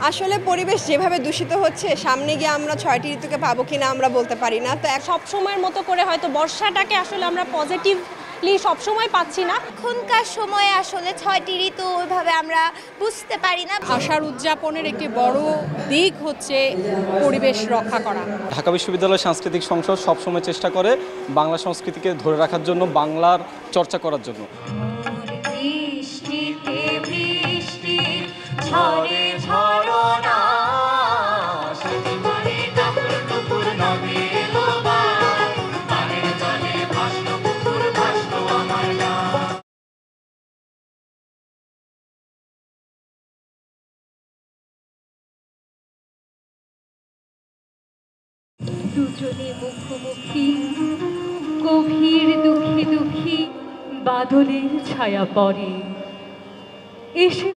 আসলে পরিবেশ যেভাবে দূষিত হচ্ছে সামনে গিয়ে আমরা ৬টি ঋতুকে পাবো কিনা আমরা বলতে পারি না। তো সব সময়ের মতো করে হয়তো বর্ষাটাকে আসলে আমরা পজিটিভলি সবসময় পাচ্ছি না। এখনকার সময়ে আসলে ৬টি ঋতু ওইভাবে আমরা বুঝতে পারি না। আশার উদযাপনের একটি বড় দিক হচ্ছে পরিবেশ রক্ষা করা। ঢাকা বিশ্ববিদ্যালয় সাংস্কৃতিক সংসদ সবসময় চেষ্টা করে বাংলা সংস্কৃতিকে ধরে রাখার জন্য, বাংলার চর্চা করার জন্য। দুজনে মুখোমুখি গভীর দুঃখী দুঃখী বাদলের ছায়া পড়ে এসে